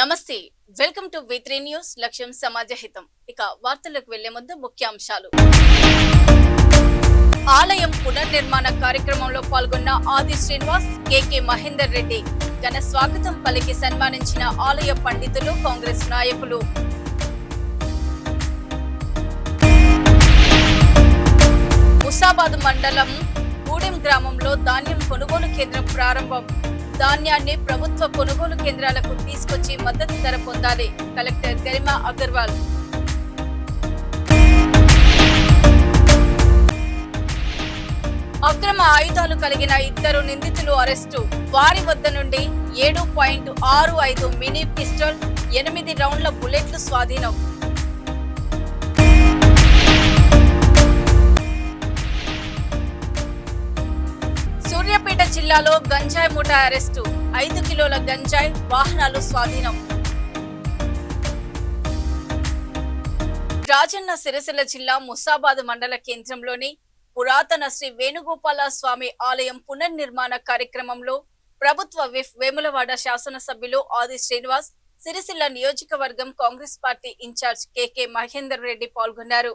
నమస్తే, welcome to V3 news. లక్ష్యం సమాజహితం. ఇక వార్తలకు వెళ్లే ముందు ముఖ్యాంశాలు. ఆలయం పునర్నిర్మాణ కార్యక్రమంలో పాల్గొన్న ఆది శ్రీనివాస్, కేకే మహేందర్ రెడ్డి ఘన స్వాగతం పలికి సన్మానించిన ఆలయ పండితులు, కాంగ్రెస్ నాయకులు. ముసాబాద్ మండలం గూడెం గ్రామంలో ధాన్యం కొనుగోలు కేంద్రం ప్రారంభం. ధాన్యాన్ని ప్రభుత్వ కొనుగోలు కేంద్రాలకు తీసుకొచ్చి మద్దతు ధర పొందాలి. కలెక్టర్ గరిమా అగర్వాల్. అక్రమ ఆయుధాలు కలిగిన 2 నిందితులు అరెస్టు. వారి వద్ద నుండి 7.65 మినీ పిస్టల్, 8 రౌండ్ల బుల్లెట్లు స్వాధీనం. సూర్యాపేట జిల్లాలో గంజాయి ముఠా అరెస్టు. 5 కిలోల గంజాయి, వాహనాలు స్వాధీనం. రాజన్న సిరిసిల్ల జిల్లా ముసాబాద్ మండల కేంద్రంలోని పురాతన శ్రీ వేణుగోపాల స్వామి ఆలయం పునర్నిర్మాణ కార్యక్రమంలో ప్రభుత్వ విప్ వేములవాడ శాసనసభ్యులు ఆది శ్రీనివాస్, సిరిసిల్ల నియోజకవర్గం కాంగ్రెస్ పార్టీ ఇన్ఛార్జ్ కేకే మహేందర్ రెడ్డి పాల్గొన్నారు.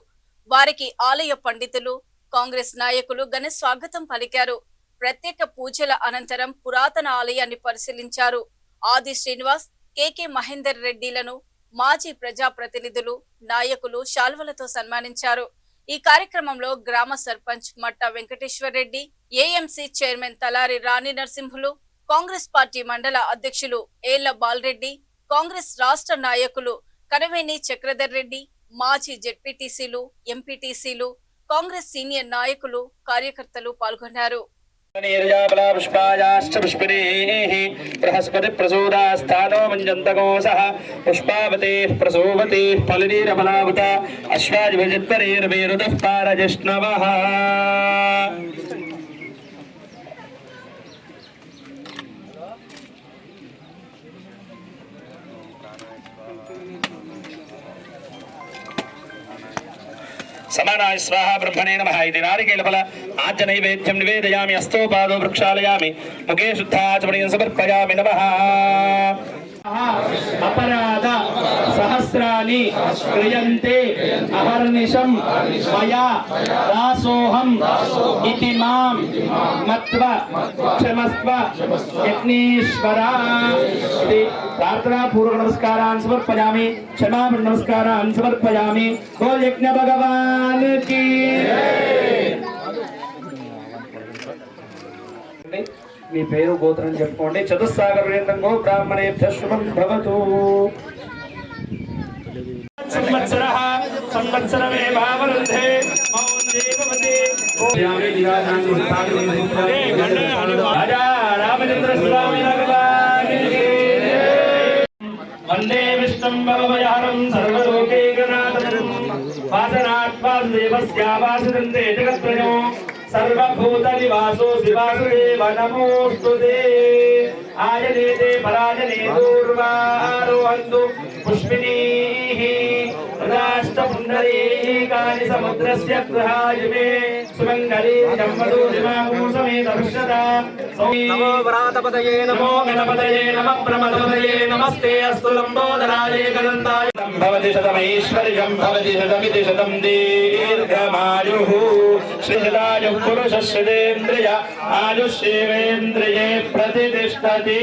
వారికి ఆలయ పండితులు, కాంగ్రెస్ నాయకులు ఘన స్వాగతం పలికారు. ప్రత్యేక పూజల అనంతరం పురాతన ఆలయాన్ని పరిశీలించారు. ఆది శ్రీనివాస్, కేకే మహేందర్ రెడ్డిలను మాజీ ప్రజాప్రతినిధులు, నాయకులు శాల్వలతో సన్మానించారు. ఈ కార్యక్రమంలో గ్రామ సర్పంచ్ మట్ట వెంకటేశ్వర్ రెడ్డి, ఏఎంసీ చైర్మన్ తలారి రాణి నరసింహులు, కాంగ్రెస్ పార్టీ మండల అధ్యక్షులు ఏళ్ల బాలరెడ్డి, కాంగ్రెస్ రాష్ట్ర నాయకులు కనవేని చక్రధర్ రెడ్డి, మాజీ జెడ్పీటీసీలు, ఎంపీటీసీలు, కాంగ్రెస్ సీనియర్ నాయకులు, కార్యకర్తలు పాల్గొన్నారు. బృహస్పతి ప్రసూదాస్థానో మంజంతకోసః పుష్పావతే ప్రసూవతే ఫలనీరమలావత అశ్వాజిభజత్వరేర్వేరుదః పారజష్ణవః. समानाय स्वाहा ब्रह्मणे नमः. इति नारिकेलफल आज्य नैवेद्यं निवेदयामि. हस्तोपादो वृक्षालयामि. मुखे शुद्धाचमनीयं समर्पयामि. नमः. अपराध सहस्राणि क्रियन्ते अहर्निशं मया दासोऽहं इति मां मत्वा क्षमस्व यज्ञेश्वरा. प्रार्थना पूर्वक नमस्कारान् समर्पयामि. क्षमापण नमस्कारान् समर्पयामि. बोल यज्ञ भगवान की. మీ పేరు గోత్రం చెప్పుకోండి. చతుస్సాగర పర్యంతంగో బ్రాహ్మణేభ్యః శుభం భవతు. సంవత్సరః సంవత్సరమే భావరుద్ధే మౌందేవవతే రాజా రామచంద్ర స్వామి భగవానికి. వందే విష్ణుం భవభయహరం సర్వలోకైకనాథం వాసనాత్వాదేవస్యావాసిదంతే జగత్రయో सर्वभूत निवासो शिवासुदेव नमोस्तुते. आयनेते पराजने दूर्वारोहन्तु पुष्पिणीः राष्ट्रपुण्डरीकानि समुद्रस्य गृहायमे सुमङ्गली जम्मदूरिमामू समेत भृष्यता. नमो व्रातपतये नमो गणपतये नमः प्रमदपतये नमस्ते अस्तु लम्बोदराय गणन्ताय. भवति शतमैश्वर्यं भवति शतमिति शतं दीर्घमायुः. श्रीशतायुः पुरुषश्रेन्द्रिय आयुष्येवेन्द्रिये प्रतिष्ठति.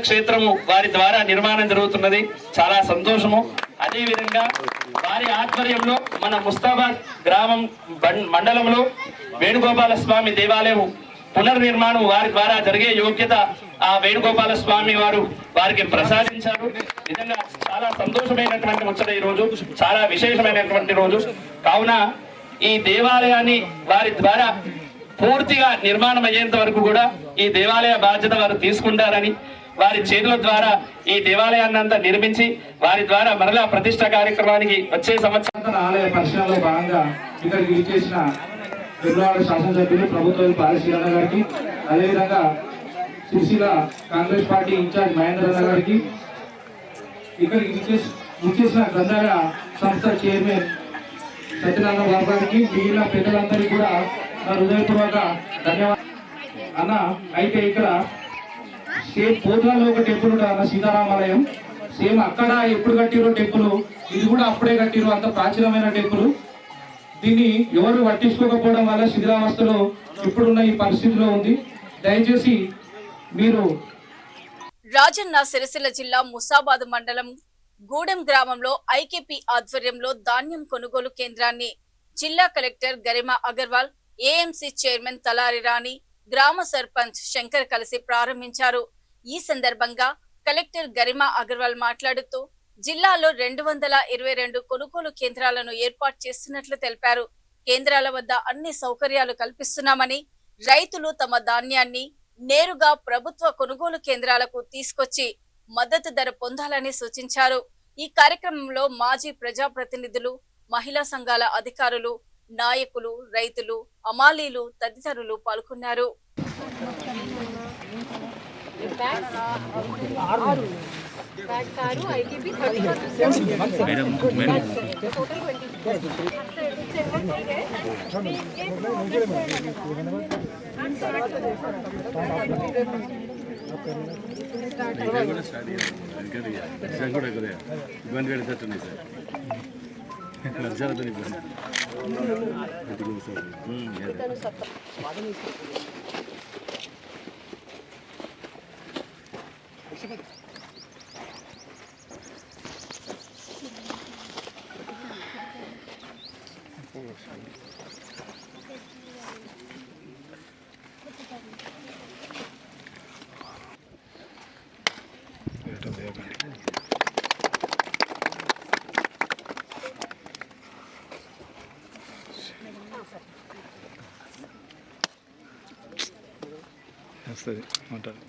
క్షేత్రము వారి ద్వారా నిర్మాణం జరుగుతున్నది. చాలా సంతోషము. అదే విధంగా వారి ఆధ్వర్యంలో మన ముస్తాబాద్ గ్రామం మండలంలో వేణుగోపాల స్వామి దేవాలయం పునర్నిర్మాణం వారి ద్వారా జరిగే యోగ్యత ఆ వేణుగోపాల స్వామి వారు వారికి ప్రసాదించారు. నిజంగా చాలా సంతోషమైనటువంటి ముచ్చట ఈ రోజు, చాలా విశేషమైనటువంటి రోజు. కావున ఈ దేవాలయాన్ని వారి ద్వారా పూర్తిగా నిర్మాణం అయ్యేంత వరకు కూడా ఈ దేవాలయ బాధ్యత వారు తీసుకుంటారని, వారి చేతుల ద్వారా ఈ దేవాలయాన్ని అంతా నిర్మించి వారి ద్వారా మరలా ప్రతిష్ట కార్యక్రమానికి వచ్చే సంవత్సరం ఆలయ పరిశీలనలో భాగంగా ఇక్కడికి విచ్చేసిన వేములవాడ శాసనసభ్యులు ప్రభుత్వ పాలసీలన్న గారికి, అదేవిధంగా సిరిసిల్ల కాంగ్రెస్ పార్టీ ఇన్ఛార్జ్ మహేందర్ అన్న గారికి, ఇక్కడికి విచ్చేసిన గ్రంథాలయ సంస్థ చైర్మన్ సత్యనారాయణ బాబు గారికి, మిగిలిన పెద్దలందరికీ కూడా నా హృదయపూర్వక ధన్యవాదాలు అన్న. అయితే ఇక్కడ సేమ్ పోతులలో ఒక టెంపుల్ ఉంటుంది అన్న, సీతారామాలయం. సేమ్ అక్కడ ఎప్పుడు కట్టిరో టెంపుల్, ఇది కూడా అప్పుడే కట్టిరు, అంత ప్రాచీనమైన టెంపుల్. దీన్ని ఎవరు పట్టించుకోకపోవడం వల్ల శిథిలావస్థలో ఇప్పుడున్న ఈ పరిస్థితిలో ఉంది. దయచేసి మీరు రాజన్న సిరిసిల్ల జిల్లా ముసాబాద్ మండలం గూడెం గ్రామంలో ఐకేపీ ఆధ్వర్యంలో ధాన్యం కొనుగోలు కేంద్రాన్ని జిల్లా collector Garima Agarwal, AMC chairman Talari Rani, గ్రామ సర్పంచ్ శంకర్ కలిసి ప్రారంభించారు. ఈ సందర్భంగా కలెక్టర్ గరిమా అగర్వాల్ మాట్లాడుతూ జిల్లాలో 222 కొనుగోలు కేంద్రాలను ఏర్పాటు చేస్తున్నట్లు తెలిపారు. కేంద్రాల వద్ద అన్ని సౌకర్యాలు కల్పిస్తున్నామని, రైతులు తమ ధాన్యాన్ని నేరుగా ప్రభుత్వ కొనుగోలు కేంద్రాలకు తీసుకొచ్చి మద్దతు ధర పొందాలని సూచించారు. ఈ కార్యక్రమంలో మాజీ ప్రజాప్రతినిధులు, మహిళా సంఘాల అధికారులు, నాయకులు, రైతులు, అమాలీలు తదితరులు పాల్గొన్నారు. ఇబ్బంది పెడతట్టున్నాయి సార్, వర్షాలతో ఇబ్బంది. వస్తుంది అంటారు.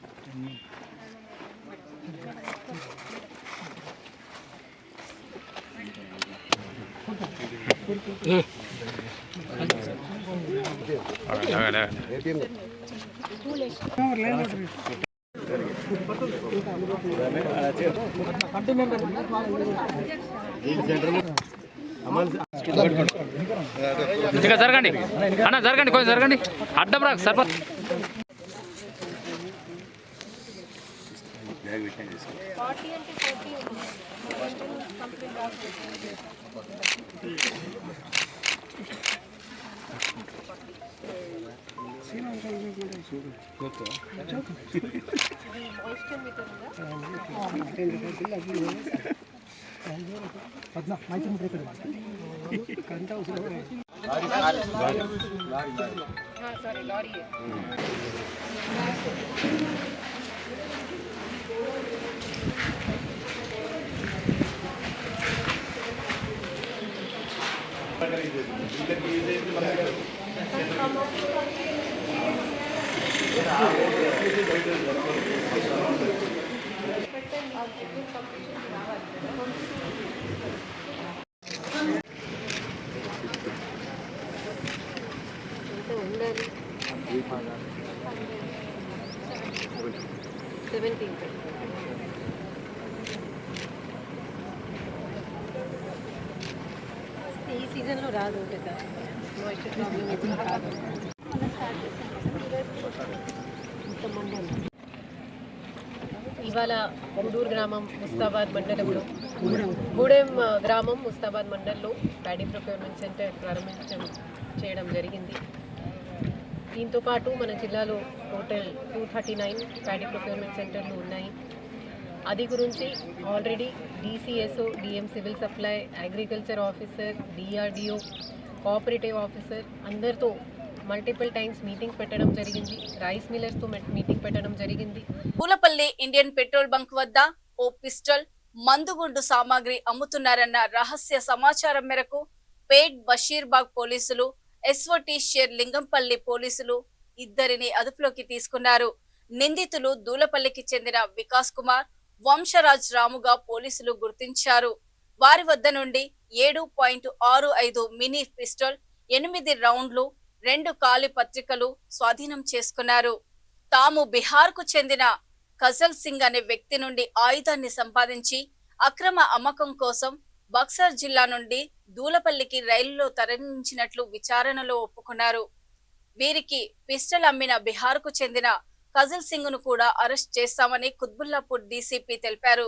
జరగండి అన్న, జరగండి, కొంచెం జరగండి, అడ్డం రా సర్పంచ్. ఈ సీజన్లో రాదు కదా, మాయిశ్చర్ ప్రాబ్లం ఇప్పుడు కాదు. ఇవాళ గూడూరు గ్రామం ముస్తాబాద్ మండలంలో గూడెం గ్రామం ముస్తాబాద్ మండలంలో ప్యాడీ ప్రొక్యూర్మెంట్ సెంటర్ చేయడం జరిగింది. దీంతో పాటు మన జిల్లాలో టోటల్ 239 ప్యాడీ ప్రొక్యూర్మెంట్ సెంటర్లు ఉన్నాయి. అది గురించి already DCSO, DM civil supply, agriculture officer, DRDO, cooperative officer అందరితో మల్టిపుల్ టైమ్స్ మీటింగ్స్ పెట్టడం జరిగింది. రైస్ మిల్లర్స్తో మీటింగ్ పెట్టడం జరిగింది. పూలపల్లి ఇండియన్ పెట్రోల్ బంక్ వద్ద ఓ పిస్టల్, మందుగుండు సామాగ్రి అమ్ముతున్నారన్న రహస్య సమాచారం మేరకు పేట్ బషీర్బాగ్ పోలీసులు, ఎస్ఓటి షేర్ లింగంపల్లి పోలీసులు ఇద్దరిని అదుపులోకి తీసుకున్నారు. నిందితులు దూలపల్లికి చెందిన వికాస్ కుమార్, వంశరాజ్ రాముగా పోలీసులు గుర్తించారు. వారి వద్ద నుండి 7.65 మినీ పిస్టల్, 8 రౌండ్లు, 2 ఖాళీ పత్రికలు స్వాధీనం చేసుకున్నారు. తాము బిహార్కు చెందిన కజల్ సింగ్ అనే వ్యక్తి నుండి ఆయుధాన్ని సంపాదించి అక్రమ అమ్మకం కోసం బక్సర్ జిల్లా నుండి దూలపల్లికి రైలులో తరలించినట్లు విచారణలో ఒప్పుకున్నారు. వీరికి పిస్టల్ అమ్మిన బిహార్కు చెందిన కజల్ సింగ్ ను కూడా అరెస్ట్ చేస్తామని కుత్బుల్లాపూర్ డీసీపీ తెలిపారు.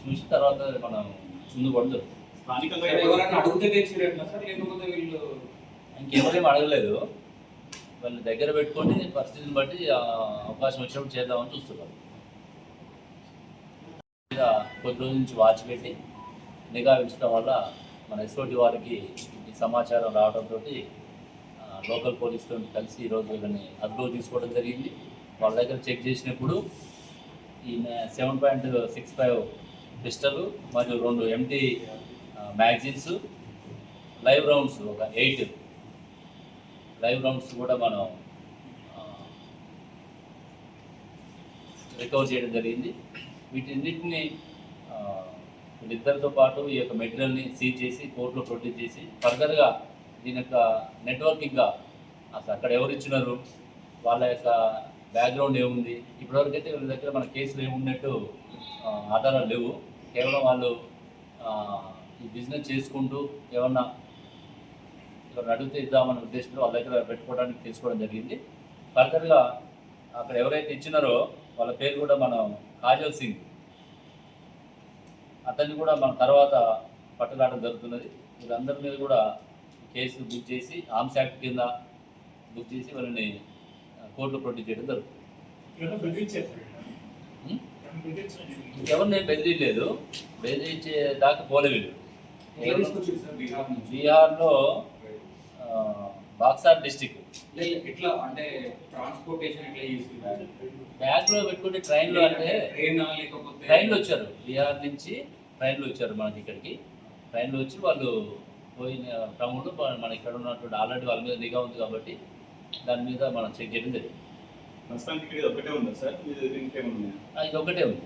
చూసిన తర్వాత మనం ముందు పడదు. స్థానికంగా ఎవరైనా అడిగితే తెచ్చిరేట్లా సార్, లేకపోతే వీళ్ళు ఇంకెవరేం అడగలేదు. వాళ్ళ దగ్గర పెట్టుకొని పరిస్థితిని బట్టి అవకాశం వచ్చినప్పుడు చేద్దామని చూస్తున్నారు. కొద్ది రోజుల నుంచి వాచ్ పెట్టి నిఘా ఉంచడం వల్ల మన ఎస్ఓటి వారికి ఈ సమాచారం రావడంతో లోకల్ పోలీసుతో కలిసి ఈరోజు వీళ్ళని అదుపులోకి తీసుకోవడం జరిగింది. వాళ్ళ దగ్గర చెక్ చేసినప్పుడు ఈ 7.65 పిస్టల్ మరియు 2 ఎంటీ మ్యాగజైన్స్, లైవ్ రౌండ్స్ ఒక 8 లైవ్ రౌండ్స్ కూడా మనం రికవర్ చేయడం జరిగింది. వీటన్నిటిని వీళ్ళిద్దరితో పాటు ఈ యొక్క మెటీరియల్ని సీజ్ చేసి కోర్టులో ప్రొడ్యూస్ చేసి ఫర్దర్గా దీని యొక్క నెట్వర్కింగ్గా అసలు అక్కడ ఎవరు ఇచ్చినారు, వాళ్ళ యొక్క బ్యాక్గ్రౌండ్ ఏముంది, ఇప్పటివరకు అయితే వీళ్ళ దగ్గర మన కేసులు ఏమున్నట్టు ఆధారాలు లేవు. కేవలం వాళ్ళు ఈ బిజినెస్ చేసుకుంటూ ఏమన్నా ఇక్కడ అడిగితే ఇద్దామనే ఉద్దేశంతో వాళ్ళ దగ్గర పెట్టుకోవడానికి తీసుకోవడం జరిగింది. ఫర్దర్గా అక్కడ ఎవరైతే ఇచ్చినారో వాళ్ళ పేరు కూడా మనం కాజల్ సింగ్, అతన్ని కూడా మన తర్వాత పట్టులాడడం జరుగుతున్నది. వీళ్ళందరి మీద కూడా కేసు బుక్ చేసి ఆర్మ్స్ యాక్ట్ కింద బుక్ చేసి వాళ్ళని కోర్టులో ప్రొడ్యూస్ చేయడం జరుగుతుంది. ఎవరు నేను బెదిరియలేదు, బెదిరించే దాకా పోలే వీళ్ళు. బీహార్లో బాక్సార్ డిస్టిక్ ఎట్లా అంటే ట్రాన్స్పోర్టేషన్ ఎట్లా చేస్తున్నారు? బ్యాగ్లో పెట్టుకుంటే ట్రైన్లో అంటే లేకపోతే ట్రైన్లో వచ్చారు, బీహార్ నుంచి ట్రైన్లో వచ్చారు మనకి ఇక్కడికి. ట్రైన్లో వచ్చి వాళ్ళు పోయిన క్రమంలో మన ఇక్కడ ఉన్నటువంటి ఆల్రెడీ వాళ్ళ మీద నిఘా ఉంది కాబట్టి దాని మీద మనం చెక్ చేయడం జరిగింది. ప్రస్తుతానికి ఇది ఒకటే ఉందా సార్? ఇది ఒకటే ఉంది.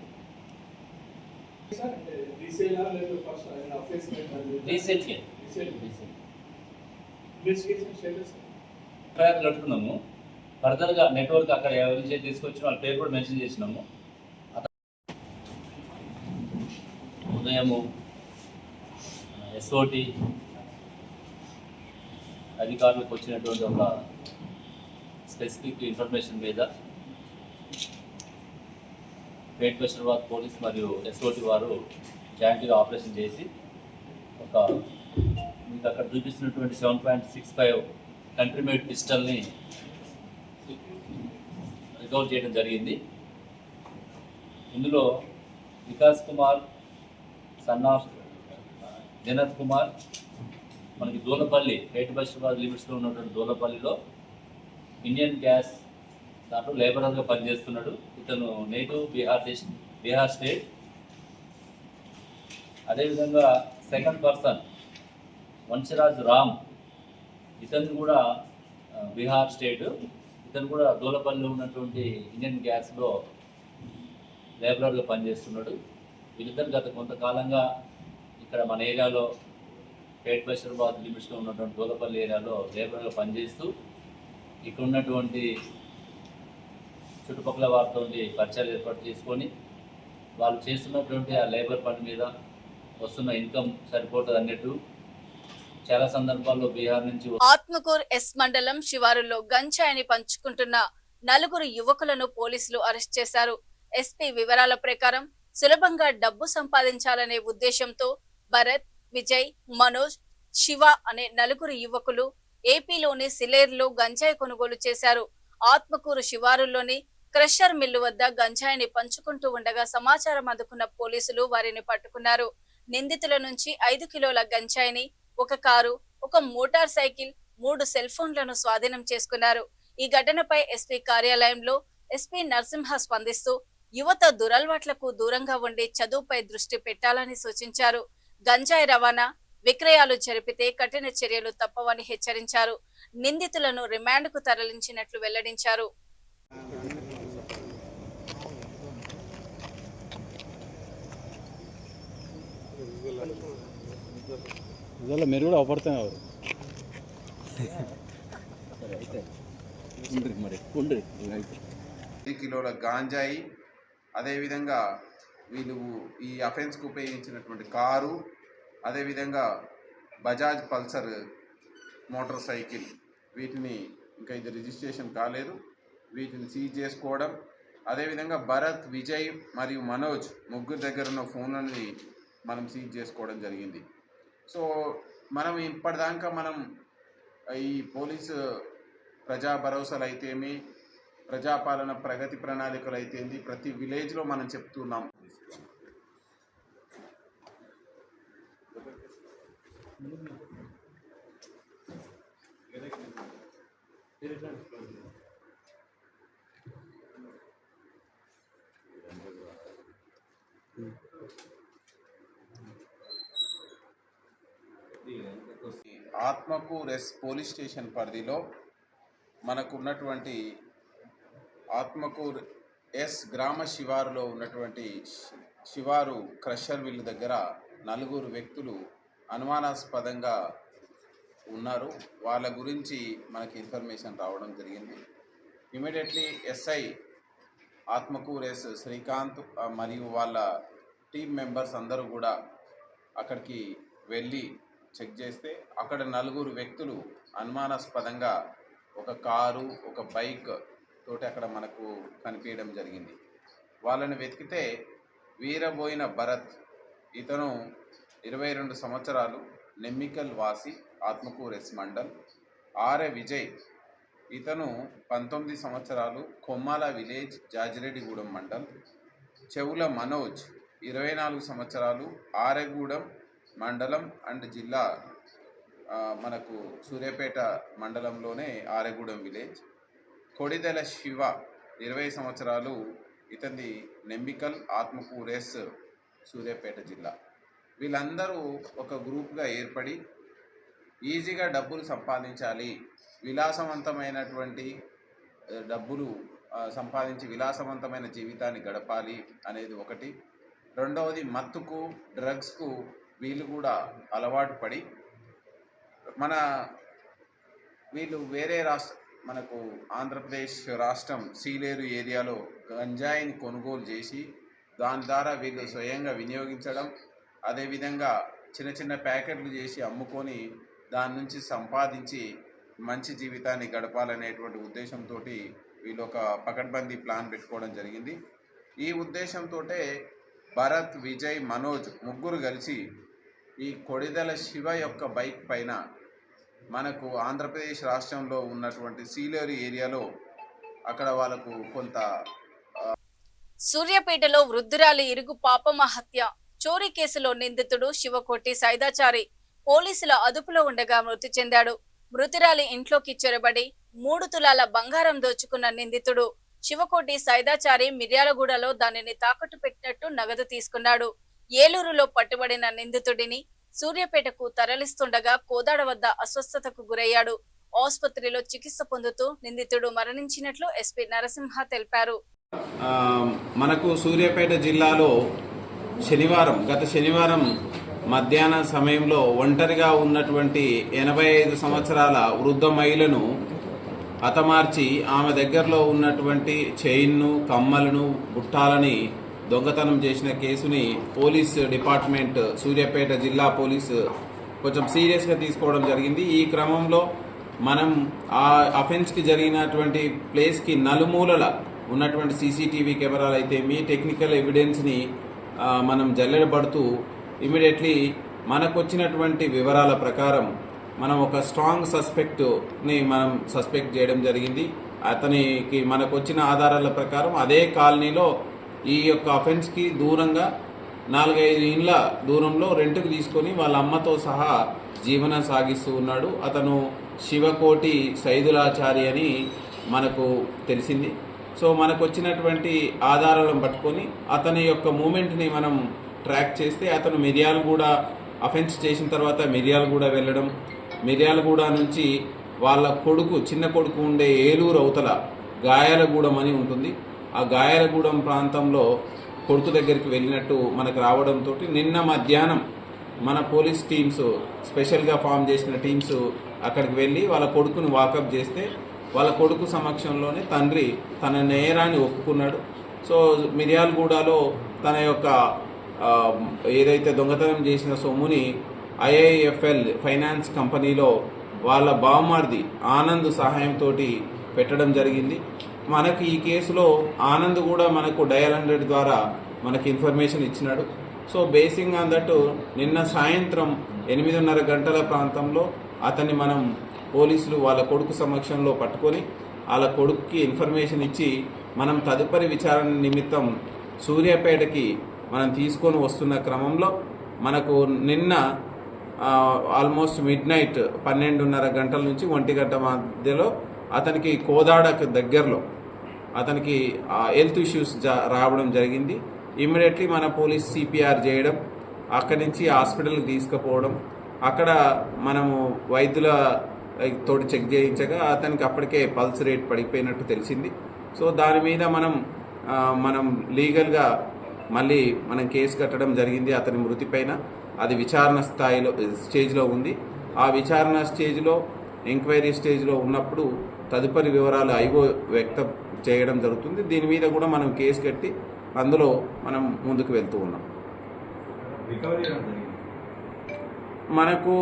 రీసేల్కే కడుతున్నాము. ఫర్దర్గా నెట్వర్క్ అక్కడ ఎవరి తీసుకొచ్చి వాళ్ళ పేరు కూడా మెన్షన్ చేసినాము. ఉదయము ఎస్ఓటి అధికారులకు వచ్చినటువంటి ఒక స్పెసిఫిక్ ఇన్ఫర్మేషన్ మీద పేట్ బషీర్బాగ్ పోలీస్ మరియు ఎస్ఓటి వారు జాయింట్గా ఆపరేషన్ చేసి ఒక మీకు అక్కడ చూపిస్తున్నటువంటి 7.65 కంట్రీ మేడ్ పిస్టల్ని రికవర్ చేయడం జరిగింది. ఇందులో వికాస్ కుమార్ సన్ ఆఫ్ జనత్ కుమార్ మనకి దూలపల్లి పేట్ బషీర్బాగ్ లిమిట్స్లో ఉన్నటువంటి దూలపల్లిలో ఇండియన్ గ్యాస్ దాంట్లో లేబరర్గా పనిచేస్తున్నాడు. ఇతను నేటివ్ బీహార్ స్టేట్. అదేవిధంగా సెకండ్ పర్సన్ వంశరాజ్ రామ్, ఇతను కూడా బీహార్ స్టేట్. ఇతను కూడా దూలపల్లిలో ఉన్నటువంటి ఇండియన్ గ్యాస్లో లేబరర్గా పనిచేస్తున్నాడు. వీళ్ళిద్దరు గత కొంతకాలంగా ఇక్కడ మన ఏరియాలో పేట్ బషీర్బాగ్ లిమిట్స్లో ఉన్నటువంటి దూలపల్లి ఏరియాలో లేబరర్గా పనిచేస్తూ ఇక్కడ ఉన్నటువంటి చుట్టుపక్కల వారితో పరిచయాలు ఏర్పాటు చేసుకొని వాళ్ళు చేస్తున్నటువంటి ఆ లేబర్ పని మీద వస్తున్న ఇన్కమ్ సరిపోతుంది అన్నట్టు చాలా సందర్భాల్లో బీహార్ నుంచి ఆత్మకూర్ ఎస్ మండలం శివారులో గంజాయిని పంచుకుంటున్న 4 యువకులను పోలీసులు అరెస్ట్ చేశారు. ఎస్పీ వివరాల ప్రకారం సులభంగా డబ్బు సంపాదించాలనే ఉద్దేశంతో భరత్, విజయ్, మనోజ్, శివ అనే 4 యువకులు ఏపీలోని సిలేరులో గంజాయి కొనుగోలు చేశారు. ఆత్మకూరు శివారులోని క్రషర్ మిల్లు వద్ద గంజాయిని పంచుకుంటూ ఉండగా సమాచారం అందుకున్న పోలీసులు వారిని పట్టుకున్నారు. నిందితుల నుంచి 5 కిలోల గంజాయిని, 1 కారు, ఒక మోటార్ సైకిల్ 3 సెల్ ఫోన్లను స్వాధీనం చేసుకున్నారు. ఈ ఘటనపై ఎస్పీ కార్యాలయంలో ఎస్పీ నరసింహ స్పందిస్తూ యువత దురలవాట్లకు దూరంగా ఉండి చదువుపై దృష్టి పెట్టాలని సూచించారు. గంజాయి రవాణా విక్రయాలు జరిపితే కఠిన చర్యలు తప్పవని హెచ్చరించారు. నిందితులను రిమాండ్కు తరలించినట్లు వెల్లడించారు. మీరు కూడా అవపడుతున్నారు. 10 కిలోల గాంజాయి, అదేవిధంగా వీళ్ళు ఈ అఫెన్స్కు ఉపయోగించినటువంటి కారు, అదేవిధంగా బజాజ్ పల్సర్ మోటార్ సైకిల్, వీటిని ఇంకా ఇది రిజిస్ట్రేషన్ కాలేదు, వీటిని సీజ్ చేసుకోవడం, అదేవిధంగా భరత్, విజయ్ మరియు మనోజ్ ముగ్గురు దగ్గర ఉన్న ఫోన్లని మనం సీజ్ చేసుకోవడం జరిగింది. సో మనం ఇప్పటిదాకా మనం ఈ పోలీసు ప్రజా భరోసాలు అయితేమి, ప్రజాపాలన ప్రగతి ప్రణాళికలు అయితేంది, ప్రతి విలేజ్లో మనం చెప్తున్నాం. ఆత్మకూరు పోలీస్ స్టేషన్ పరిధిలో మనకున్నటువంటి ఆత్మకూరు గ్రామ శివారులో ఉన్నటువంటి శివారు క్రషర్ విల్లు దగ్గర 4 వ్యక్తులు అనుమానాస్పదంగా ఉన్నారు. వాళ్ళ గురించి మనకి ఇన్ఫర్మేషన్ రావడం జరిగింది. ఇమీడియట్లీ ఎస్ఐ ఆత్మకూరు శ్రీకాంత్ మరియు వాళ్ళ టీమ్ మెంబర్స్ అందరూ కూడా అక్కడికి వెళ్ళి చెక్ చేస్తే అక్కడ 4 వ్యక్తులు అనుమానాస్పదంగా ఒక కారు, ఒక బైక్ తోటి అక్కడ మనకు కనిపించడం జరిగింది. వాళ్ళని వెతికితే వీరబోయిన భరత్, ఇతను 22 సంవత్సరాలు, నెమ్మికల్ వాసి, ఆత్మకూరు మండల్. ఆర్ఏ విజయ్, ఇతను 19 సంవత్సరాలు, కొమ్మాల విలేజ్, జాజిరెడ్డిగూడెం మండల్. చెవుల మనోజ్ 24 సంవత్సరాలు, ఆరెగూడెం మండలం అండ్ జిల్లా, మనకు సూర్యాపేట మండలంలోనే ఆరెగూడెం విలేజ్. కొడిదెల శివ 20 సంవత్సరాలు, ఇతని నెమ్మికల్, ఆత్మకూరు సూర్యాపేట జిల్లా. వీళ్ళందరూ ఒక గ్రూప్గా ఏర్పడి ఈజీగా డబ్బులు సంపాదించాలి, విలాసవంతమైనటువంటి డబ్బులు సంపాదించి విలాసవంతమైన జీవితాన్ని గడపాలి అనేది ఒకటి. రెండవది మత్తుకు, డ్రగ్స్కు వీళ్ళు కూడా అలవాటు పడి వీళ్ళు వేరే మనకు ఆంధ్రప్రదేశ్ రాష్ట్రం సీలేరు ఏరియాలో గంజాయిని కొనుగోలు చేసి దాని ద్వారా వీళ్ళు స్వయంగా వినియోగించడం, అదేవిధంగా చిన్న చిన్న ప్యాకెట్లు చేసి అమ్ముకొని దాని నుంచి సంపాదించి మంచి జీవితాన్ని గడపాలనేటువంటి ఉద్దేశంతో వీళ్ళు ఒక పకడ్బందీ ప్లాన్ పెట్టుకోవడం జరిగింది. ఈ ఉద్దేశంతో భరత్, విజయ్, మనోజ్ ముగ్గురు కలిసి ఈ కొడిదెల శివ యొక్క బైక్ పైన మనకు ఆంధ్రప్రదేశ్ రాష్ట్రంలో ఉన్నటువంటి సీలేరు ఏరియాలో అక్కడ వాళ్ళకు కొంత సూర్యాపేటలో వృద్ధురాలి ఇరుగు పాపమ్మ హత్య చోరీ కేసులో నిందితుడు శివకోటి సైదాచారి పోలీసుల అదుపులో ఉండగా మృతి చెందాడు. మృతురాలి ఇంట్లోకి చొరబడి 3 తులాల బంగారం దోచుకున్న నిందితుడు శివకోటి సైదాచారి మిర్యాలగూడలో దానిని తాకట్టు పెట్టినట్టు నగదు తీసుకున్నాడు. ఏలూరులో పట్టుబడిన నిందితుడిని సూర్యాపేటకు తరలిస్తుండగా కోదాడ వద్ద అస్వస్థతకు గురయ్యాడు. ఆసుపత్రిలో చికిత్స పొందుతూ నిందితుడు మరణించినట్లు ఎస్పీ నరసింహ తెలిపారు. మనకు సూర్యాపేట జిల్లాలో గత శనివారం మధ్యాహ్న సమయంలో ఒంటరిగా ఉన్నటువంటి 85 సంవత్సరాల వృద్ధ మహిళను హతమార్చి ఆమె దగ్గరలో ఉన్నటువంటి చైన్ను, కమ్మలను, బుట్టాలని దొంగతనం చేసిన కేసుని పోలీస్ డిపార్ట్మెంట్, సూర్యాపేట జిల్లా పోలీసు కొంచెం సీరియస్గా తీసుకోవడం జరిగింది. ఈ క్రమంలో మనం ఆ అఫెన్స్కి జరిగినటువంటి ప్లేస్కి నలుమూలల ఉన్నటువంటి సీసీటీవీ కెమెరాలు అయితే టెక్నికల్ ఎవిడెన్స్ని మనం జల్లెడబడుతూ ఇమీడియట్లీ మనకు వచ్చినటువంటి వివరాల ప్రకారం మనం ఒక స్ట్రాంగ్ సస్పెక్ట్ని మనం సస్పెక్ట్ చేయడం జరిగింది. అతనికి మనకు వచ్చిన ఆధారాల ప్రకారం అదే కాలనీలో ఈ యొక్క అఫెన్స్కి దూరంగా 4-5 ఇండ్ల దూరంలో రెంట్కు తీసుకొని వాళ్ళ అమ్మతో సహా జీవనం సాగిస్తూ ఉన్నాడు. అతను శివకోటి సైదులాచారి అని మనకు తెలిసింది. సో మనకు వచ్చినటువంటి ఆధారాలను పట్టుకొని అతని యొక్క మూమెంట్ని మనం ట్రాక్ చేస్తే అతను మిర్యాలగూడ అఫెన్స్ చేసిన తర్వాత మిర్యాలగూడ వెళ్ళడం, మిర్యాలగూడ నుంచి వాళ్ళ కొడుకు చిన్న కొడుకు ఉండే ఏలూరు అవతల గాయాలగూడెం అని ఉంటుంది. ఆ గాయాలగూడెం ప్రాంతంలో కొడుకు దగ్గరికి వెళ్ళినట్టు మనకు రావడంతో నిన్న మధ్యాహ్నం మన పోలీస్ టీమ్స్ స్పెషల్గా ఫామ్ చేసిన టీమ్స్ అక్కడికి వెళ్ళి వాళ్ళ కొడుకుని వాకప్ చేస్తే వాళ్ళ కొడుకు సమక్షంలోనే తండ్రి తన నేరాన్ని ఒప్పుకున్నాడు. సో మిర్యాలగూడలో తన యొక్క ఏదైతే దొంగతనం చేసిన సొమ్ముని ఐఐఎఫ్ఎల్ ఫైనాన్స్ కంపెనీలో వాళ్ళ బావమరిది ఆనంద్ సహాయంతో పెట్టడం జరిగింది. మనకి ఈ కేసులో ఆనంద్ కూడా మనకు డయల్ 100 ద్వారా మనకి ఇన్ఫర్మేషన్ ఇచ్చినాడు. సో బేసింగ్ ఆన్ దట్ నిన్న సాయంత్రం 8:30 గంటల ప్రాంతంలో అతన్ని మనం పోలీసులు వాళ్ళ కొడుకు సమక్షంలో పట్టుకొని వాళ్ళ కొడుకుకి ఇన్ఫర్మేషన్ ఇచ్చి మనం తదుపరి విచారణ నిమిత్తం సూర్యాపేటకి మనం తీసుకొని వస్తున్న క్రమంలో మనకు నిన్న ఆల్మోస్ట్ మిడ్నైట్ 12:30 గంటల నుంచి 1 గంట మధ్యలో అతనికి కోదాడకు దగ్గరలో అతనికి హెల్త్ ఇష్యూస్ రావడం జరిగింది. ఇమ్మీడియట్లీ మన పోలీస్ సిపిఆర్ చేయడం, అక్కడి నుంచి హాస్పిటల్కి తీసుకుపోవడం, అక్కడ మనము వైద్యుల తోటి చెక్ చేయించగా అతనికి అప్పటికే పల్స్ రేట్ పడిపోయినట్టు తెలిసింది. సో దాని మీద మనం లీగల్గా మళ్ళీ మనం కేసు కట్టడం జరిగింది అతని మృతి పైన. అది విచారణ స్టేజ్లో ఉంది. ఆ విచారణ స్టేజ్లో ఎంక్వైరీ స్టేజ్లో ఉన్నప్పుడు తదుపరి వివరాలు ఐఓ వ్యక్తం చేయడం జరుగుతుంది. దీని మీద కూడా మనం కేసు కట్టి అందులో మనం ముందుకు వెళ్తూ ఉన్నాం. మనకు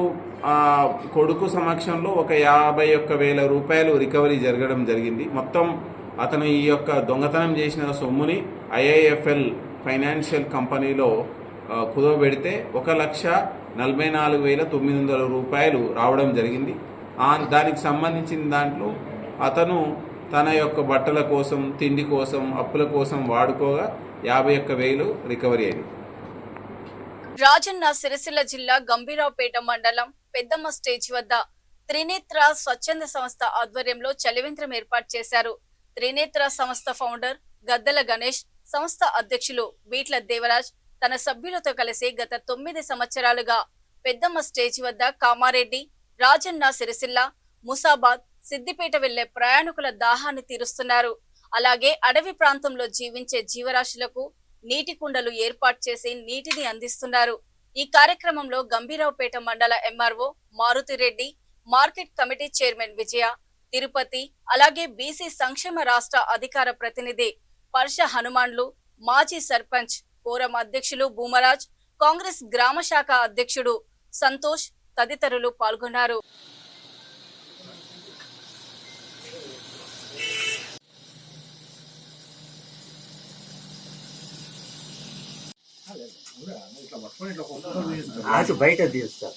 కొడుకు సమక్షంలో ఒక 51,000 రూపాయలు రికవరీ జరగడం జరిగింది. మొత్తం అతను ఈ యొక్క దొంగతనం చేసిన సొమ్ముని ఐఐఎఫ్ఎల్ ఫైనాన్షియల్ కంపెనీలో కుదవబెడితే 1,44,900 రూపాయలు రావడం జరిగింది. దానికి సంబంధించిన దాంట్లో అతను తన యొక్క బట్టల కోసం, తిండి కోసం, అప్పుల కోసం వాడుకోగా 51,000 రికవరీ అయింది. రాజన్న సిరిసిల్ల జిల్లా గంభీరావుపేట మండలం పెద్దమ్మ స్టేజ్ వద్ద త్రినేత్ర స్వచ్ఛంద సంస్థ ఆధ్వర్యంలో చలివేంద్రం ఏర్పాటు చేశారు. త్రినేత్ర సంస్థ ఫౌండర్ గద్దల గణేష్, సంస్థ అధ్యక్షులు బీట్ల దేవరాజ్ తన సభ్యులతో కలిసి గత 9 సంవత్సరాలుగా పెద్దమ్మ స్టేజ్ వద్ద కామారెడ్డి, రాజన్న సిరిసిల్ల, ముసాబాద్, సిద్దిపేట వెళ్లే ప్రయాణికుల దాహాన్ని తీరుస్తున్నారు. అలాగే అడవి ప్రాంతంలో జీవించే జీవరాశులకు నీటి కుండలు ఏర్పాటు చేసి నీటిని అందిస్తున్నారు. ఈ కార్యక్రమంలో గంభీరావుపేట మండల MRO Maruthireddy, market committee chairman Vijaya, Tirupati, అలాగే బీసీ సంక్షేమ రాష్ట్ర అధికార ప్రతినిధి పర్ష హనుమాన్లు, మాజీ సర్పంచ్ కోరం అధ్యక్షులు భూమరాజ్, కాంగ్రెస్ గ్రామ శాఖ అధ్యక్షుడు సంతోష్ తదితరులు పాల్గొన్నారు. బయట తీస్తా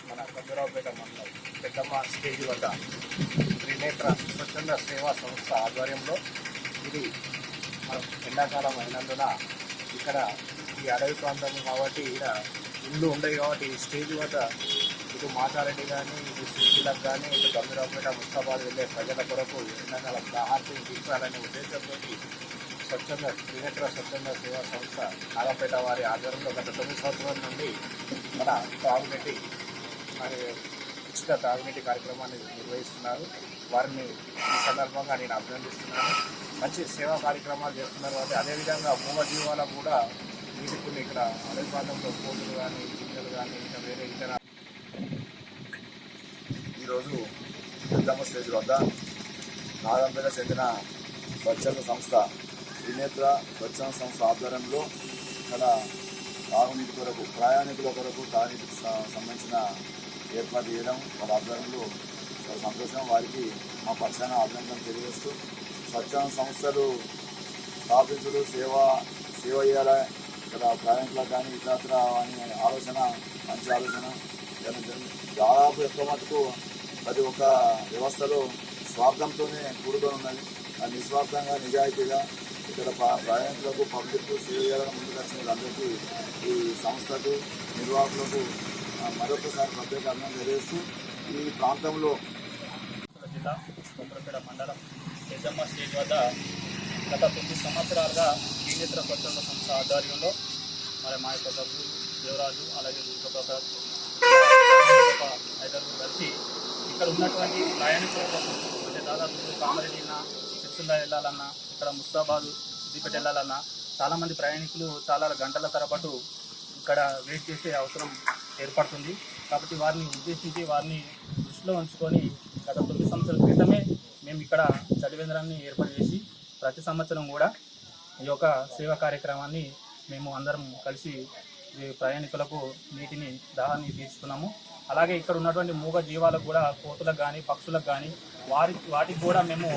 మన గంభీరావుపేట మండలం పెద్దమ్మ స్టేజ్ వద్ద త్రినేత్ర స్వచ్ఛంద సేవా సంస్థ ఆధ్వర్యంలో ఇది ఎండాకాలం అయినందున ఇక్కడ ఈ అడవి ప్రాంతం కాబట్టి ఇక్కడ ఇల్లు ఉండవు కాబట్టి ఈ స్టేజ్ వద్ద ఇటు మాచారెడ్డి కానీ, ఇటు సిరిసిల్లకు కానీ, ఇటు గంభీరావుపేట, ముస్తాబాద్ వెళ్ళే ప్రజల కొరకు ఎండాకాలం దాహార్తిని తీర్చాలనే ఉద్దేశంతో స్వచ్ఛంద త్రినేత్ర స్వచ్ఛంద సేవా సంస్థ నాగపేట వారి ఆధ్వర్యంలో గత 9 సంవత్సరాల నుండి మన తాగునీటి మరి ఉచిత తాగునీటి కార్యక్రమాన్ని నిర్వహిస్తున్నారు. వారిని ఈ సందర్భంగా నేను అభినందిస్తున్నాను. మంచి సేవా కార్యక్రమాలు చేస్తున్నారు. అదేవిధంగా మూగజీవాలకు కూడా నీటిని ఇక్కడ అడవి ప్రాంతంలో కోతులు కానీ జింకలు కానీ ఇంకా వేరే ఇతర. ఈరోజు పెద్దమ్మ స్టేజ్ వద్ద నాగంపేట చెందిన స్వచ్ఛంద సంస్థ త్రినేత్ర స్వచ్ఛంద సంస్థ ఆధ్వర్యంలో ఇక్కడ తాగునీటి కొరకు ప్రయాణికుల కొరకు తాగునీటికి సంబంధించిన ఏర్పాటు చేయడం వాళ్ళ ఆధ్వర్యంలో చాలా సంతోషం. వారికి మా పక్షాన అభినందన తెలియజేస్తూ స్వచ్ఛంద సంస్థలు స్థాపించడం సేవ చేయాలి ఇక్కడ ప్రయాణికులకు కానీ ఇతరత్ర అని ఆలోచన మంచి ఆలోచన. దాదాపు ఎక్కువ మటుకు ప్రతి ఒక్క వ్యవస్థలో స్వార్థంతోనే కూడుకొని ఉన్నది. అది నిస్వార్థంగా నిజాయితీగా ఇక్కడ ప్రయాణికులకు పబ్లిక్ సేవ చేయాలని ముందుకు వచ్చిన అందరికీ ఈ సంస్థకు నిర్వాహకులకు మరొకసారి ప్రత్యేక అభినందన తెలియజేస్తూ ఈ ప్రాంతంలో జిల్లా కొత్తపేట మండలం పెద్దమ్మ స్టేజ్ వద్ద గత 9 సంవత్సరాలుగా త్రినేత్ర స్వచ్ఛంద సంస్థ ఆధ్వర్యంలో మరి మా యొక్క సభ్యులు దేవరాజు అలాగే ప్రసాద్ 5 కలిసి ఇక్కడ ఉన్నటువంటి ప్రయాణికుల కోసం అంటే దాదాపు కామారెడ్డినా సిరిసిల్ల వెళ్ళాలన్నా ఇక్కడ ముస్తాబాద్ సిద్దిపేట వెళ్ళాలన్నా చాలామంది ప్రయాణికులు చాలా గంటల తరబడి ఇక్కడ వెయిట్ చేసే అవసరం ఏర్పడుతుంది. కాబట్టి వారిని ఉద్దేశించి వారిని దృష్టిలో ఉంచుకొని గత 9 సంవత్సరాల క్రితమే మేము ఇక్కడ చలివేంద్రాన్ని ఏర్పాటు చేసి ప్రతి సంవత్సరం కూడా ఈ యొక్క సేవా కార్యక్రమాన్ని మేము అందరం కలిసి ప్రయాణికులకు నీటిని దాహాన్ని తీర్చుకున్నాము. అలాగే ఇక్కడ ఉన్నటువంటి మూగ జీవాలకు కూడా కోతులకు కానీ పక్షులకు కానీ వాటికి కూడా మేము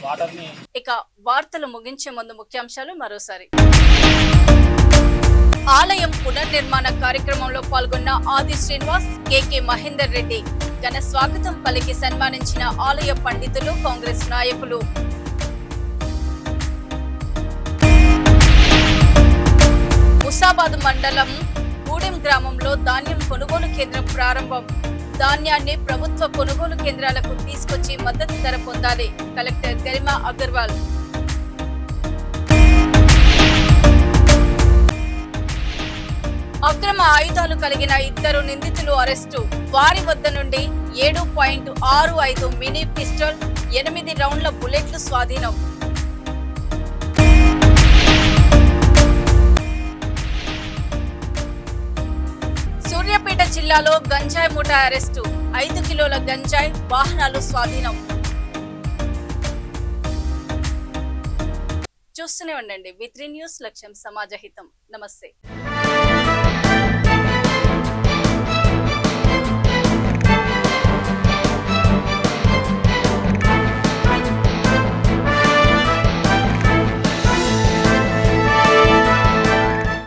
వాటర్ని. ఇక వార్తలు ముగించే ముందు ముఖ్యాంశాలు మరోసారి. ఆలయం పునర్నిర్మాణ కార్యక్రమంలో పాల్గొన్న ఆది శ్రీనివాస్, కేకే మహేందర్ రెడ్డి ఘన స్వాగతం పలికి సన్మానించిన ఆలయ పండితులు, కాంగ్రెస్ నాయకులు. ముసాబాద్ మండలం గూడెం గ్రామంలో ధాన్యం కొనుగోలు కేంద్రం ప్రారంభం. ధాన్యాన్ని ప్రభుత్వ కొనుగోలు కేంద్రాలకు తీసుకొచ్చి మద్దతు ధర పొందాలి. కలెక్టర్ గరిమా అగర్వాల్. అక్రమ ఆయుధాలు కలిగిన 2 నిందితులు అరెస్టు. వారి వద్ద నుండి 7.65 మినీ పిస్టల్, 8 రౌండ్ల బుల్లెట్లు స్వాధీనం. సూర్యాపేట జిల్లాలో గంజాయి ముఠా అరెస్టు. 5 కిలోల గంజాయి, వాహనాలు స్వాధీనం. చూస్తూనే ఉండండి V3 న్యూస్, లక్ష్యం సమాజహితం. నమస్తే.